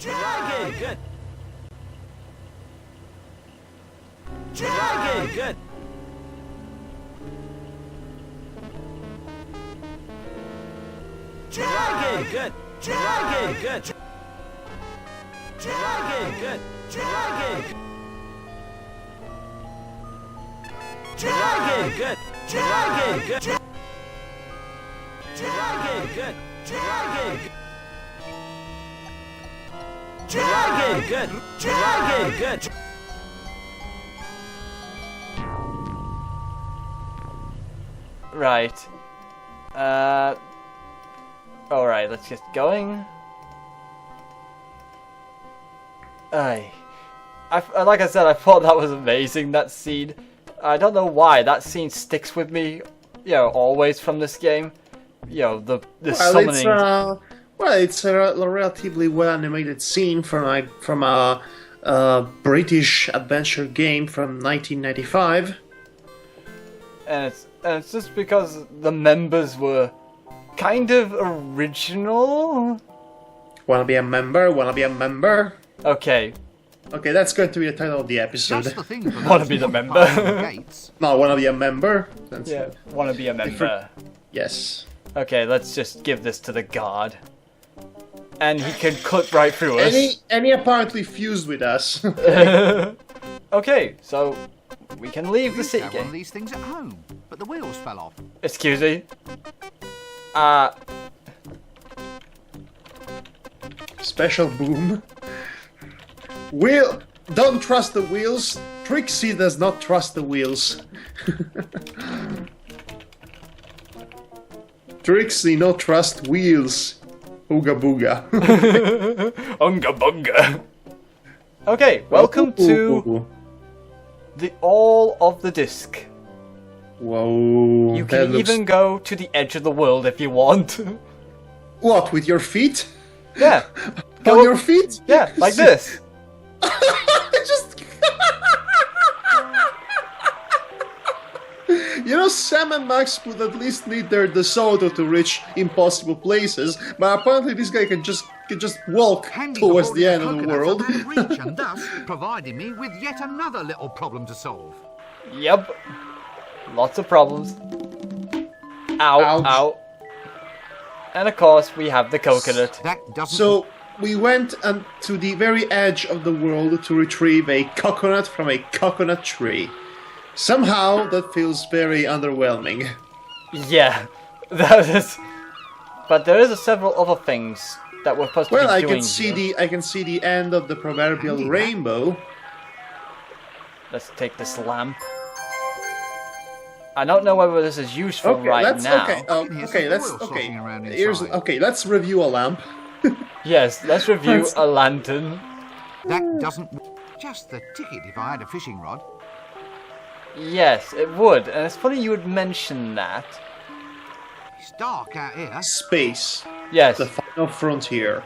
Dragon! Good! Dragon! Good! Dragon! Good! Dragon! Good! Dragon! Good! Dragon! Dragon! Good! Dragon! Good! Dragon! Good! Dragon! Dragon! Good! Dragon! Good! Right. Alright, let's get going. Like I said, I thought that was amazing, that scene. I don't know why, that scene sticks with me, you know, always from this game. You know, the summoning... It's a relatively well-animated scene from a British adventure game from 1995. And it's just because the members were kind of original. Wanna be a member? Wanna be a member? Okay. Okay, that's going to be the title of the episode. Wanna be the member? No, wanna be a member? That's Yeah, wanna be a member. Yes. Okay, let's just give this to the guard. And he can clip right through us. And he apparently fused with us. Okay, so we can leave the city one of these things at home, but the wheels fell off. Excuse me. Special boom. Don't trust the wheels. Trixie does not trust the wheels. Trixie no trust wheels. Ooga booga. Unga bunga. Okay, welcome to the all of the disc. Whoa. You can even go to the edge of the world if you want. What, with your feet? Yeah. On your feet? Yeah, like this. Just... You know, Sam and Max would at least need their DeSoto to reach impossible places, but apparently this guy can just walk towards the end of the world. Reach, and thus providing me with yet another little problem to solve. Yep. Lots of problems. Ow, Ouch. ow. And of course, we have the coconut. That doesn't... So, we went to the very edge of the world to retrieve a coconut from a coconut tree. Somehow, that feels very underwhelming. Yeah, that is. But there is several other things that we're supposed to be doing. Well, I can see the end of the proverbial rainbow. Let's take this lamp. I don't know whether this is useful now. Let's review a lamp. Yes, let's review a lantern. That doesn't... Just the ticket if I had a fishing rod. Yes, it would. And it's funny you would mention that. It's dark out here. Space. Yes. The final frontier.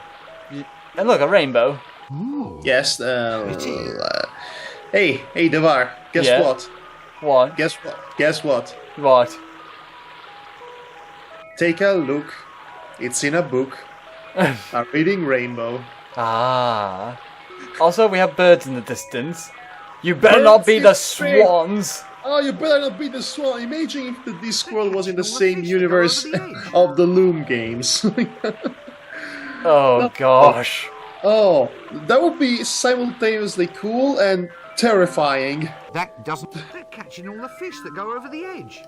And look, a rainbow. Ooh. Yes, hey, Devar, guess Yeah. what? What? Guess what? What? Take a look. It's in a book. A reading rainbow. Ah. Also, we have birds in the distance. You better not be the swans. Oh, you better not be the swan. Imagine if the Discworld was in the same universe of the Loom games. Oh, gosh. Oh, that would be simultaneously cool and terrifying. That doesn't... They're catching all the fish that go over the edge.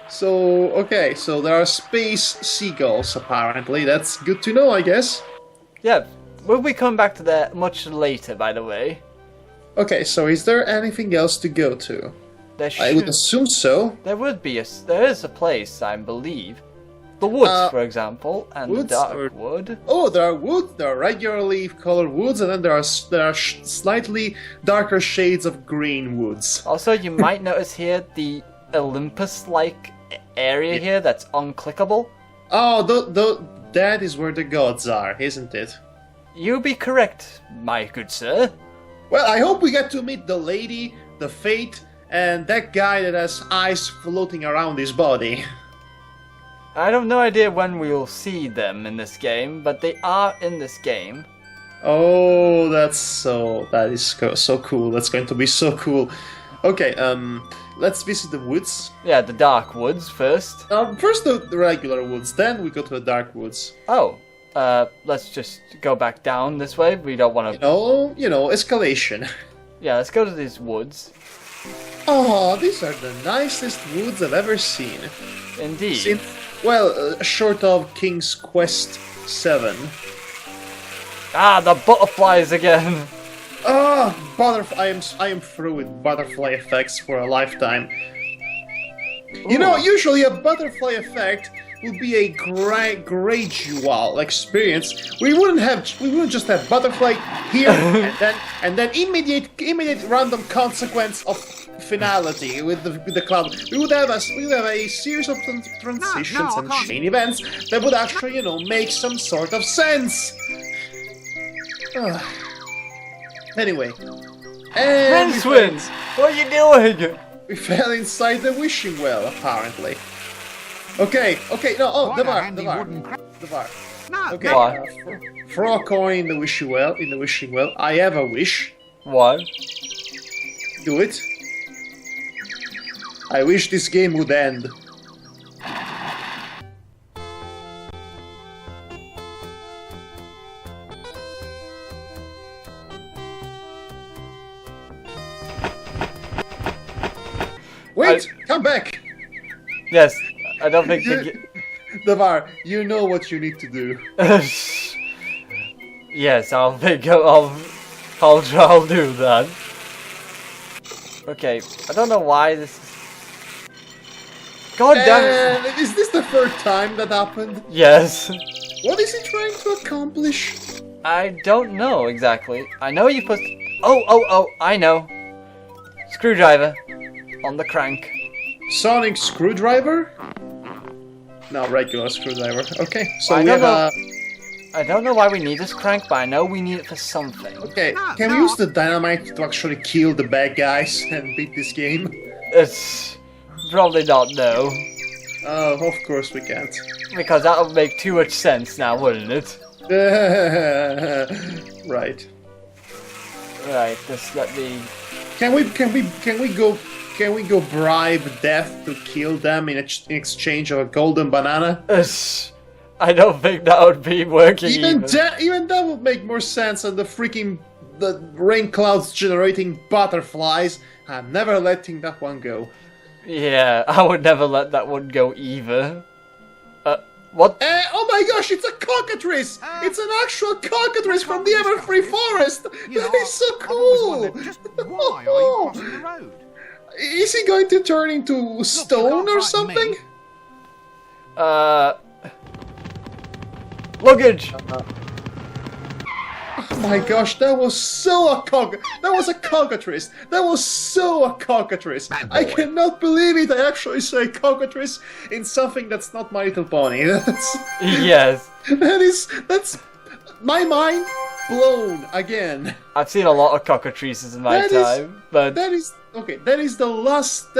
So, okay, so there are space seagulls, apparently. That's good to know, I guess. Yeah, we'll be coming back to that much later, by the way. Okay, so is there anything else to go to? I would assume so. There is a place, I believe. The woods, for example, and the dark wood. Oh, there are woods. There are regularly colored woods, and then there are slightly darker shades of green woods. Also, you might notice here the Olympus-like area here that's unclickable. Oh, that is where the gods are, isn't it? You be correct, my good sir. Well, I hope we get to meet the lady, the fate, and that guy that has eyes floating around his body. I have no idea when we will see them in this game, but they are in this game. Oh, that is so cool. That's going to be so cool. Okay, let's visit the woods. Yeah, the dark woods first. First the regular woods, then we go to the dark woods. Oh, let's just go back down this way. We don't want to... You know, escalation. Yeah, let's go to these woods. Oh, these are the nicest woods I've ever seen. Indeed. Short of King's Quest 7. Ah, the butterflies again. I am through with butterfly effects for a lifetime. You know, usually a butterfly effect would be a gradual experience. We wouldn't just have butterfly here and then immediate random consequence of finality with the cloud. We would have a series of transitions and chain events that would actually, make some sort of sense. Anyway. And Rincewind! What are you doing? we fell inside the wishing well, apparently. Okay, no, the bar. No, Okay, What? Throw a coin in the wishing well. I have a wish. What? Do it. I wish this game would end. Wait! Come back! Yes, I don't think... Davar, you know what you need to do. Yes, I'll do that. Okay, I don't know why this is... God damn it! Is this the third time that happened? Yes. What is he trying to accomplish? I don't know exactly. I know you're supposed to... Oh, I know. Screwdriver. On the crank. Sonic screwdriver? No, regular screwdriver. Okay, so I we have don't a... I don't know why we need this crank, but I know we need it for something. Okay, can we use the dynamite to actually kill the bad guys and beat this game? It's probably not, no. Oh, of course we can't. Because that would make too much sense now, wouldn't it? Right. Right, just let me... Can we go bribe death to kill them in exchange of a golden banana? I don't think that would be working Even that would make more sense than the rain clouds generating butterflies. I'm never letting that one go. Yeah, I would never let that one go either. What? Oh my gosh, it's a cockatrice! It's an actual cockatrice from the Everfree Forest! That is so cool! Just why are you crossing the road? Is he going to turn into stone or something? Luggage! Oh my gosh, that was a cockatrice! That was so a cockatrice! I cannot believe it! I actually say cockatrice in something that's not My Little Pony. Yes. That's my mind blown again. I've seen a lot of cockatrices in my time, but... That is the last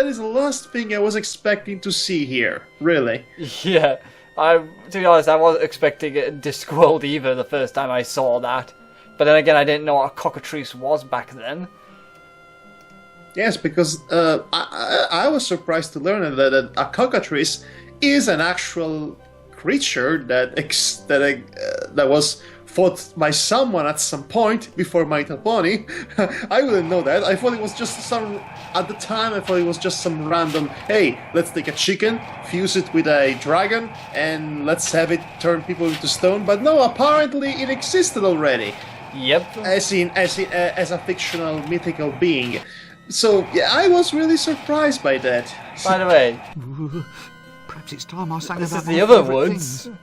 thing I was expecting to see here, really. Yeah, to be honest, I wasn't expecting it in Discworld either the first time I saw that. But then again, I didn't know what a cockatrice was back then. Yes, because I was surprised to learn that a cockatrice is an actual creature that was fought by someone at some point before My Little Pony. I wouldn't know that. I thought it was just at the time I thought it was just some random, hey, let's take a chicken, fuse it with a dragon, and let's have it turn people into stone. But no, apparently it existed already. Yep. As a fictional mythical being. So yeah, I was really surprised by that. By the way, Perhaps it's time I sang this about is my the other favourite woods. things.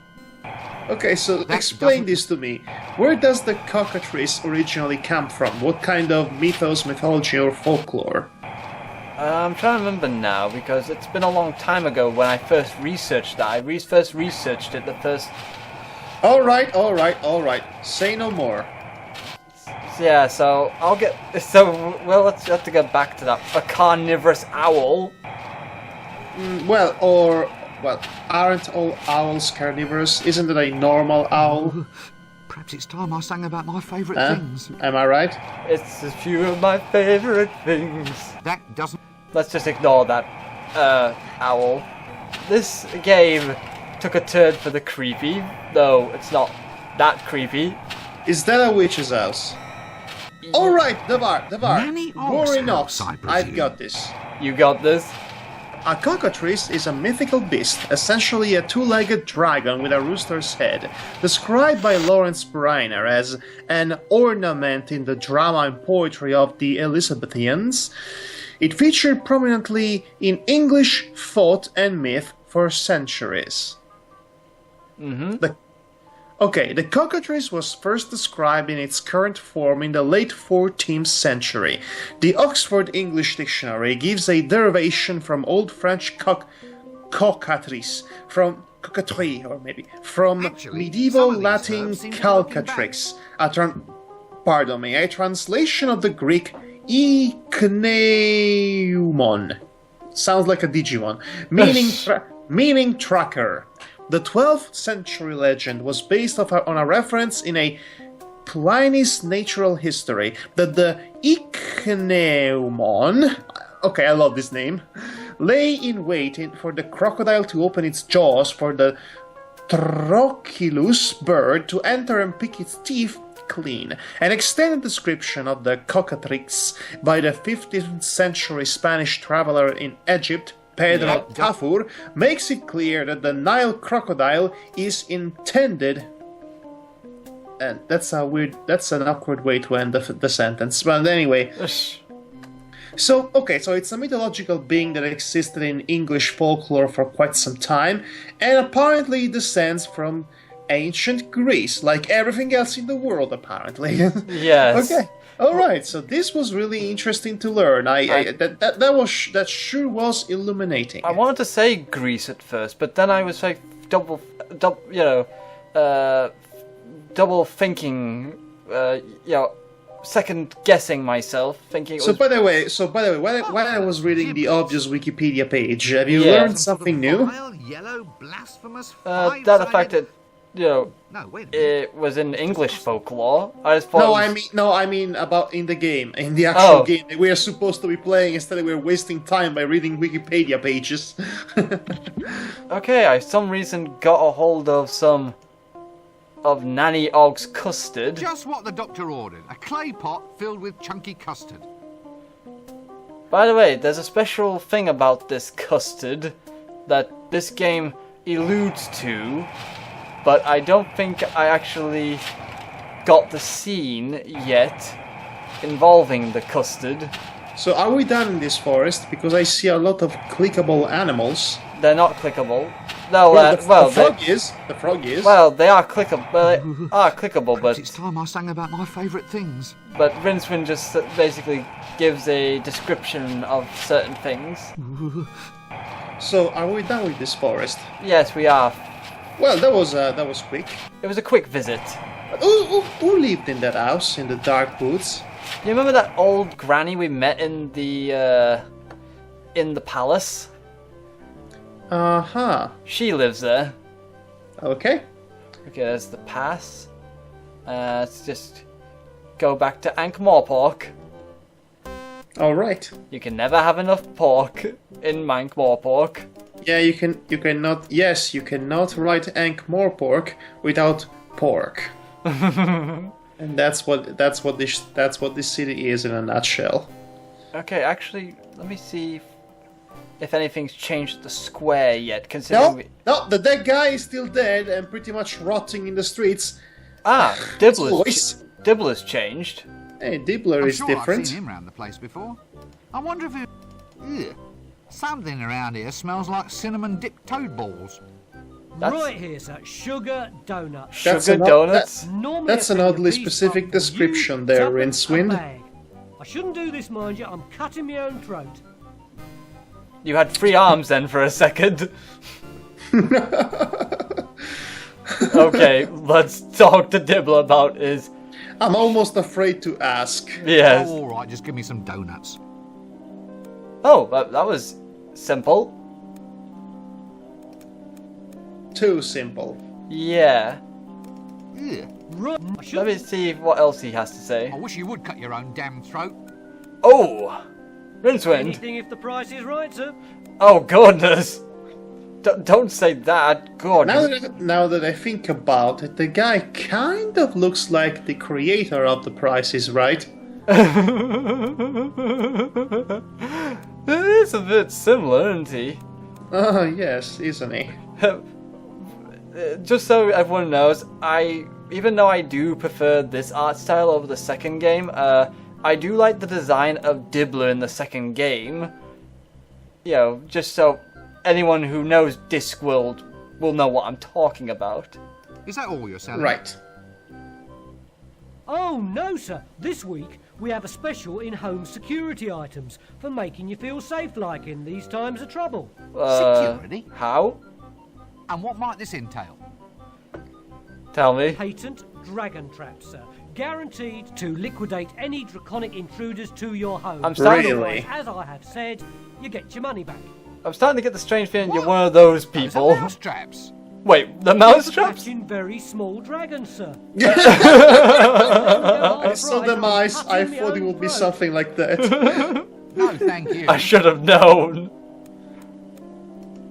Okay, so explain this to me. Where does the cockatrice originally come from? What kind of mythology, or folklore? I'm trying to remember now, because it's been a long time ago when I first researched that. I first researched it the first... Alright. Say no more. Yeah, so I'll get... So, well, let's have to get back to that. A carnivorous owl. Well, aren't all owls carnivorous? Isn't it a normal owl? Perhaps it's time I sang about my favourite things. Am I right? It's a few of my favorite things. That doesn't... Let's just ignore that, owl. This game took a turn for the creepy, though it's not that creepy. Is that a witch's house? Alright, Devar. Nanny Ogg's Boring house, ox. I presume. I've got this. You got this? A cockatrice is a mythical beast, essentially a two-legged dragon with a rooster's head, described by Lawrence Briner as an ornament in the drama and poetry of the Elizabethans. It featured prominently in English thought and myth for centuries. The cockatrice was first described in its current form in the late 14th century. The Oxford English Dictionary gives a derivation from Old French cockatrice, from cockatrice, or maybe from Actually, medieval some of these Latin verbs seem to be looking calcatrix, a translation of the Greek ichneumon. Sounds like a Digimon, meaning tracker. The 12th century legend was based on a reference in a Pliny's Natural History that the ichneumon, okay, I love this name, lay in wait for the crocodile to open its jaws for the trochilus bird to enter and pick its teeth clean. An extended description of the cockatrice by the 15th century Spanish traveler in Egypt, Pedro Tafur, makes it clear that the Nile crocodile is intended, and that's an awkward way to end the sentence. But anyway, so it's a mythological being that existed in English folklore for quite some time, and apparently descends from ancient Greece, like everything else in the world, apparently. Yes. Okay. All right. So this was really interesting to learn. That sure was illuminating. I wanted to say Greece at first, but then I was like double thinking, second guessing myself, thinking. By the way, while I was reading the obvious Wikipedia page, have you learned something new? Vile, yellow, blasphemous, That affected. No, wait a minute. It was in English folklore. I just thought. I mean about in the game, in the actual game that we are supposed to be playing. Instead, we're wasting time by reading Wikipedia pages. Okay, I for some reason got a hold of some of Nanny Ogg's custard. Just what the doctor ordered. A clay pot filled with chunky custard. By the way, there's a special thing about this custard that this game alludes to, but I don't think I actually got the scene yet involving the custard. So are we done in this forest? Because I see a lot of clickable animals. They're not clickable. No, The frog is. Well, they are clickable. Perhaps it's time I sang about my favourite things. But Rincewind just basically gives a description of certain things. So are we done with this forest? Yes, we are. Well, that was quick. It was a quick visit. Who lived in that house in the dark woods? You remember that old granny we met in the palace? She lives there. Okay. Okay, there's the pass. Let's just go back to Ankh-Morpork. All right. You can never have enough pork in Ankh-Morpork. Yeah, you cannot. Yes, you cannot write Ankh-Morpork without pork. And that's what this city is in a nutshell. Okay, actually, let me see if anything's changed the square yet. Considering No, the dead guy is still dead and pretty much rotting in the streets. Dibbler's changed. Hey, Dibbler I'm is sure different. I've seen him around the place before. I wonder if it... Ugh. Something around here smells like cinnamon dipped toad balls. Right here, sir. Sugar donuts. Donuts? Normally That's a an thing oddly of beef specific up, description you there, tap a Rincewind. bag. I shouldn't do this, mind you. I'm cutting my own throat. You had 3 arms then for a second. Okay, let's talk to Dibbler about his... I'm almost afraid to ask. Yes. Oh, all right, just give me some donuts. Oh, that was simple. Too simple. Yeah. Ugh. Right. Let me see what else he has to say. I wish you would cut your own damn throat. Oh! Rincewind! Anything if the price is right, sir. Oh, goodness! Don't say that. God. Now that I think about it, the guy kind of looks like the creator of The Price is Right. It is a bit similar, isn't he? Oh, yes, isn't he? Just so everyone knows, even though I do prefer this art style over the second game, I do like the design of Dibbler in the second game. You know, just so anyone who knows Discworld will know what I'm talking about. Is that all you're selling? Right. Oh, no, sir. This week, we have a special in home security items for making you feel safe like in these times of trouble. Security? How? And what might this entail? Tell me. Patent dragon traps, sir. Guaranteed to liquidate any draconic intruders to your home. I'm starting Really? Otherwise, as I have said, you get your money back. I'm starting to get the strange feeling you're one of those Those people. are mouse traps. Wait, the mouse traps? Catching very small dragons, sir. I saw the mice. I thought it would be something like that. No, thank you. I should have known.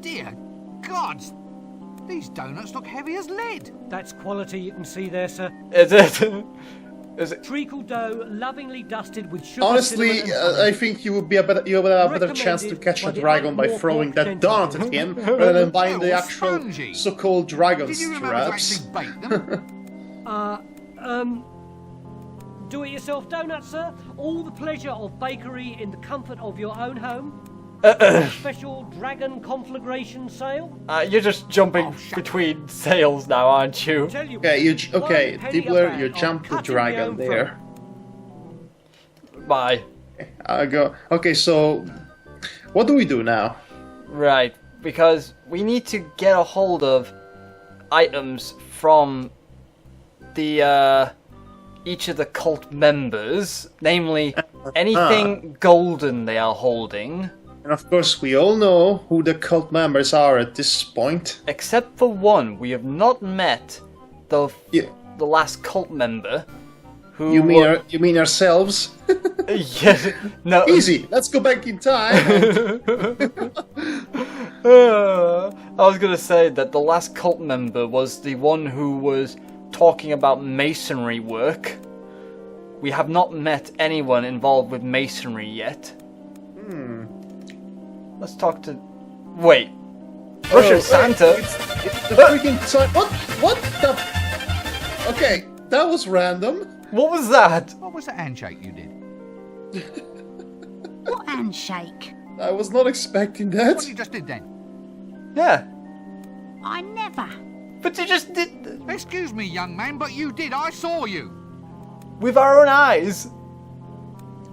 Dear gods, these donuts look heavy as lead. That's quality you can see there, sir. Is it? Is it? Treacle dough, lovingly dusted with sugar. Honestly, cinnamon, and I honey. think you would have a better chance to catch a dragon by throwing that donut at him rather than buying the Oh, actual spongy. so-called dragon Did you remember to straps. actually bake them? Do-it-yourself donuts, sir. All the pleasure of bakery in the comfort of your own home. Special dragon conflagration sale. You're just jumping between sales now, aren't you? Tell you Okay, what, Dibbler, you jumped the dragon there. Bye. I go. Okay, so what do we do now? Right, because we need to get a hold of items from the each of the cult members, namely anything golden they are holding. And of course, we all know who the cult members are at this point. Except for one, we have not met the Yeah. the last cult member. Who You mean ourselves? yeah, no. Easy. Let's go back in time. I was gonna say that the last cult member was the one who was talking about masonry work. We have not met anyone involved with masonry yet. Let's talk to. Wait, Russian Santa. It's the freaking time. What the? Okay, that was random. What was that? What was the handshake you did? What handshake? I was not expecting What that. you just did then? Yeah, I never. but you just did Excuse me, young man, but you did. I saw you. with our own eyes.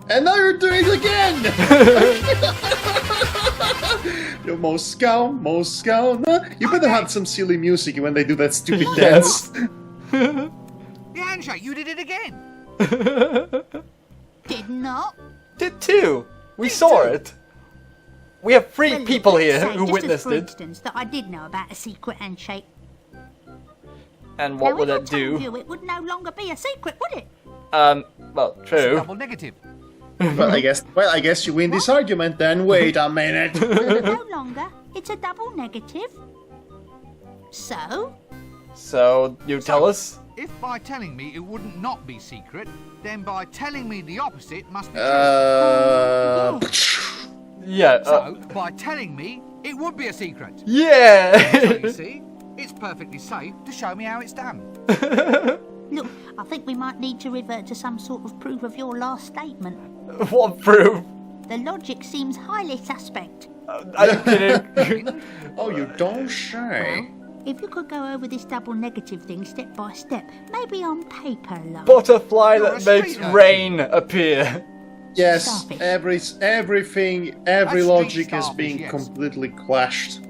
And now you're doing it again. Yo, Moscow. No. You better have some silly music when they do that stupid Yes. dance. The handshake, you did it again. Did not. Did too. We saw it. We have three Well, people let's here say, who just as witnessed for it. instance, that I did know about a secret handshake. And what now, would if I it told do? you, it would no longer be a secret, would it? Well, true. Double negative. Well, I guess you win this argument then. Wait a minute. No longer. It's a double negative. So, So, you tell us? If by telling me it wouldn't not be secret, then by telling me the opposite must be true. Yeah, So, by telling me it would be a secret. So yeah! you see, it's perfectly safe to show me how it's done. look, I think we might need to revert to some sort of proof of your last statement. What proof? The logic seems highly suspect. Are you kidding? Oh, you don't say. If you could go over this double negative thing step by step, maybe on paper, love. Butterfly You're that a makes street urchin. rain appear. Yes, Stop it. every That's logic street is starfish, being yes. completely clashed.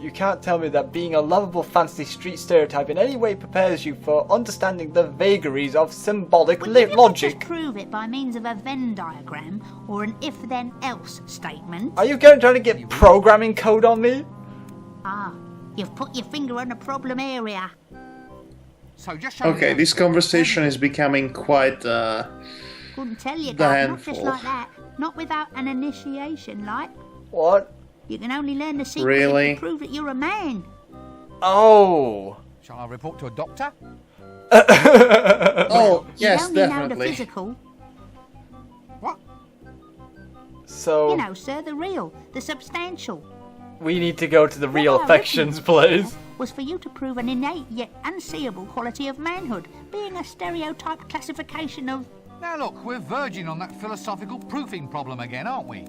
You can't tell me that being a lovable fantasy street stereotype in any way prepares you for understanding the vagaries of symbolic Well, if you could logic. just prove it by means of a Venn diagram or an if-then-else statement. Are you going trying to get programming code on me? Ah, you've put your finger on a problem area. So just show me Okay, how this to- conversation is becoming quite, Couldn't tell you, The Gav, not just handful. like that. Not without an initiation, like. What? You can only learn the secret Really? to prove that you're a man. Oh. Shall I report to a doctor? Oh, yes, you only know the definitely. physical. What? So You know, sir, the real, the substantial. we need to go to the real What our affections original place. was for you to prove an innate yet unseeable quality of manhood, being a stereotyped classification of. Now look, we're verging on that philosophical proofing problem again, aren't we?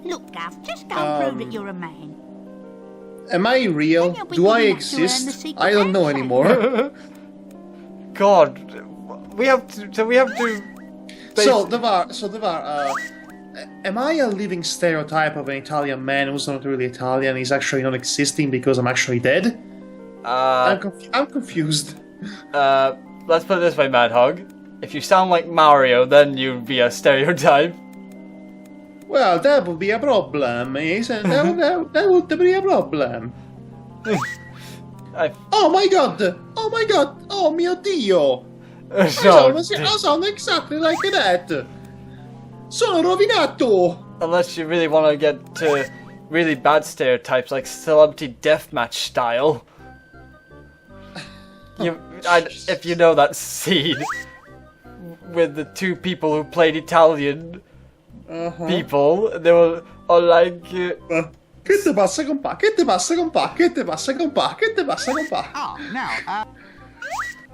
Look, Gav, just go and prove that you're a man. Am I real? Then you'll be Do I good enough to earn the exist? secret I don't know handshake. anymore. God, we have to. So we have to. So, Devar, am I a living stereotype of an Italian man who's not really Italian? He's actually not existing because I'm actually dead? I'm confused. Let's put it this way, Mad Hog. If you sound like Mario, then you'd be a stereotype. Well, that would be a problem, isn't it? That would be a problem. Oh my god! Oh my god! Oh mio Dio! I sound exactly like that! Sono rovinato! Unless you really want to get to really bad stereotypes like celebrity deathmatch style. If you know that scene with the two people who played Italian people, they were all like. Che te passa compà? Che te passa compà? Che te passa compà? Che te passa compà? Ah, now,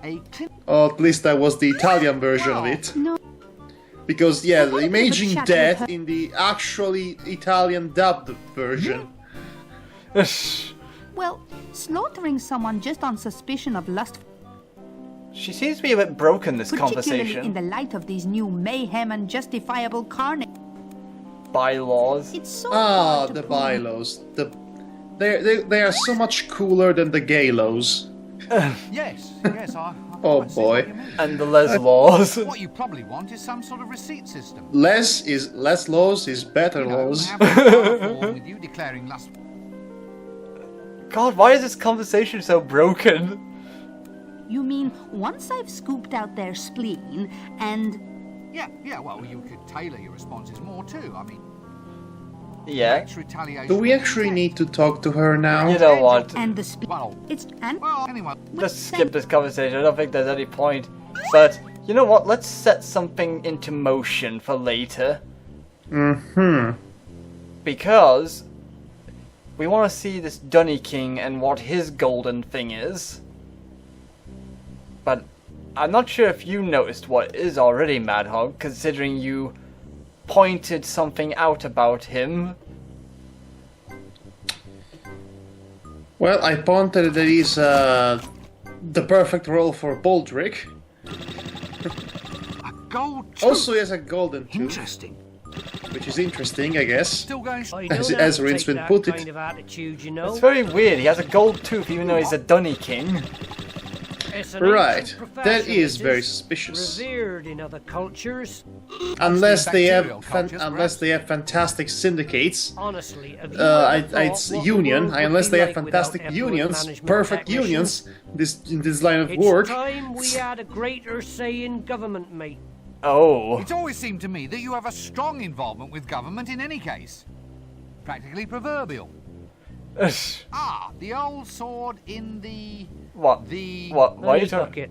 a Oh, at least that was the Italian version of it. No. Because, yeah, the imaging Shut death up. in the actually Italian dubbed version. Well, slaughtering someone just on suspicion of lust, She seems to be a bit broken, this particularly in conversation. the light of these new mayhem and justifiable carnage, Bylaws. it's so Ah, hard to the prove. bylaws. They are so much cooler than the gaylos. yes, I Oh, quite see boy. what you mean. And the les laws. What you probably want is some sort of receipt system. Less laws is better You know, laws. have a file form with you declaring lust. God, why is this conversation so broken? You mean once I've scooped out their spleen and Yeah, well, you could tailor your responses more too. I mean, Yeah. extra retaliation. Do we actually need to talk to her now? You know what? the spleen, Well, well, anyway. Let's skip this conversation. I don't think there's any point. But you know what? Let's set something into motion for later. Because we want to see this Donny King and what his golden thing is. But I'm not sure if you noticed what is already, Mad Hog, considering you pointed something out about him. Well, I pointed that he's the perfect role for Baldric. A gold tooth. Also, he has a golden tooth, Interesting. which is interesting, I guess. Still going. I As- don't as have to take Rincewind that put it. kind of attitude, you know. It's very weird. He has a gold tooth even though he's a Donny King. It's an Right, ancient that profession, is it very suspicious. Revered in other cultures. Unless they Bacterial have cultures, unless they have fantastic syndicates. Honestly, have you I, ever thought it's what the union. world would Unless be they have like without fantastic effluent unions, management perfect technicians? unions. In this line of It's work. time we had a greater say in government, mate. Oh. It's always seemed to me that you have a strong involvement with government in any case. Practically proverbial. Ah, the old sword in the... What? The... What? Why are you Honey talking? bucket.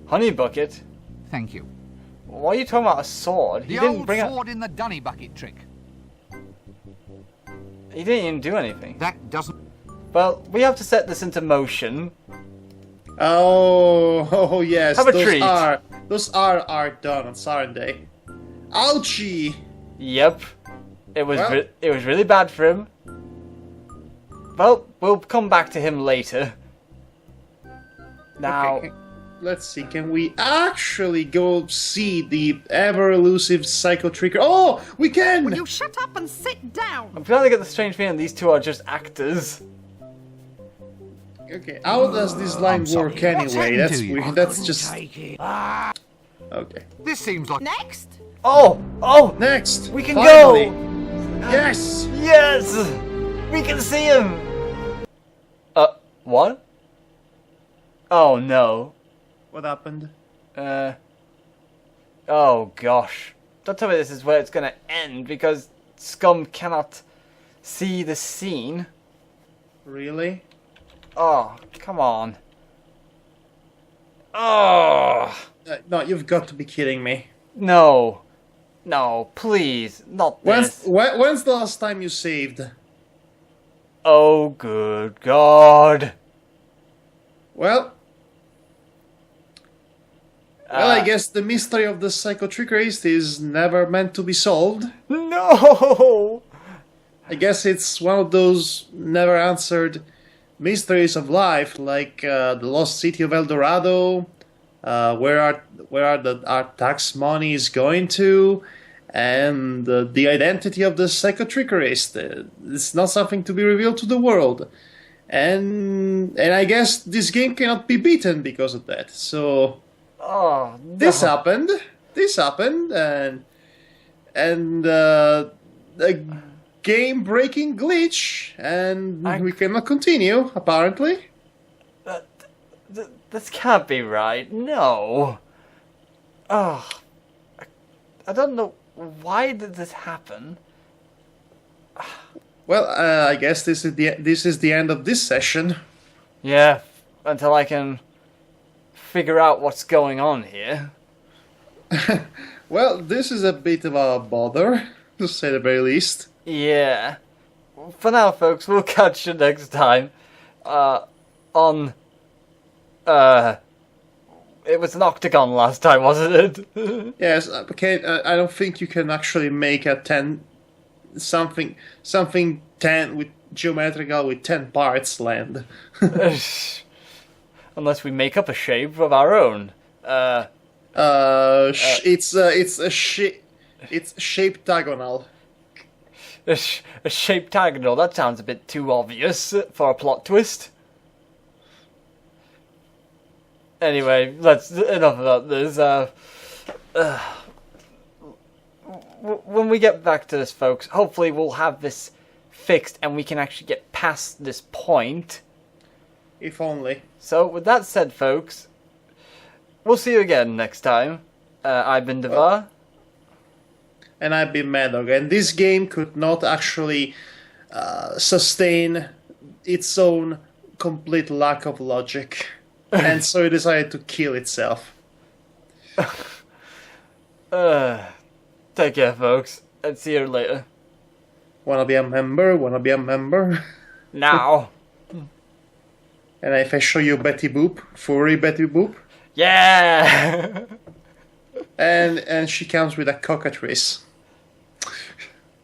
Honey bucket? Thank you. Why are you talking about a sword? The He didn't old bring sword in the dunny bucket trick. He didn't even do anything. That doesn't... Well, we have to set this into motion. Oh yes. Have a treat. Those are donuts, aren't they? Ouchie! Yep. It was Well- it was really bad for him. Well, we'll come back to him later. Now, Okay, let's see. Can we actually go see the ever elusive Psycho Trigger? Oh, we can. Will you shut up and sit down? I'm trying to get the strange feeling these two are just actors. Okay. How does this line sorry, work what's anyway? happened That's to you? weird. That's just Take it. okay. This seems like... Next. Oh! Next, We can finally. go! Yes. Yes! We can see him! What? Oh no. What happened? Oh gosh. Don't tell me this is where it's gonna end, because Scum cannot see the scene. Really? Oh, come on. Oh. No, you've got to be kidding me. No. No, please. Not this. When's the last time you saved? Oh, good God. Well, I guess the mystery of the psychotrickerist is never meant to be solved. No! I guess it's one of those never answered mysteries of life, like the lost city of El Dorado, where our tax money is going to, and the identity of the psychotrickerist. It's not something to be revealed to the world, and I guess this game cannot be beaten because of that. So Oh, no. this happened, and a game-breaking glitch, and we cannot continue, apparently. This can't be right. No. Oh, I don't know. Why did this happen? Well, I guess this is the end of this session. Yeah, until I can figure out what's going on here. Well, this is a bit of a bother, to say the very least. Yeah. For now, folks, we'll catch you next time. On... It was an octagon last time, wasn't it? Yes, okay, I don't think you can actually make a 10... Something 10 with geometrical with 10 parts land. Unless we make up a shape of our own. It's shape-tagonal. A shape tagonal, that sounds a bit too obvious for a plot twist. Anyway, enough about this. When we get back to this, folks, hopefully we'll have this fixed and we can actually get past this point. If only. So, with that said, folks, we'll see you again next time. I've been Devar. And I've been Madog, and this game could not actually sustain its own complete lack of logic, and so it decided to kill itself. Take care, folks, and see you later. Wanna be a member? Now. And if I show you Betty Boop, furry Betty Boop, Yeah! and she comes with a cockatrice.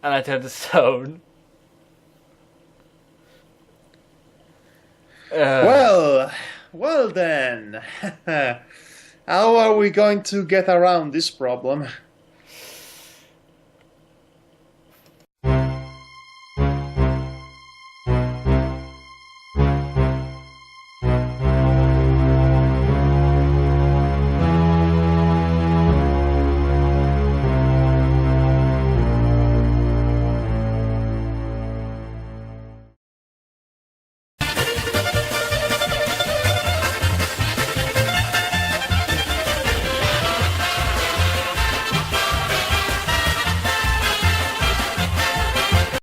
And I turn to stone. Well then. How are we going to get around this problem?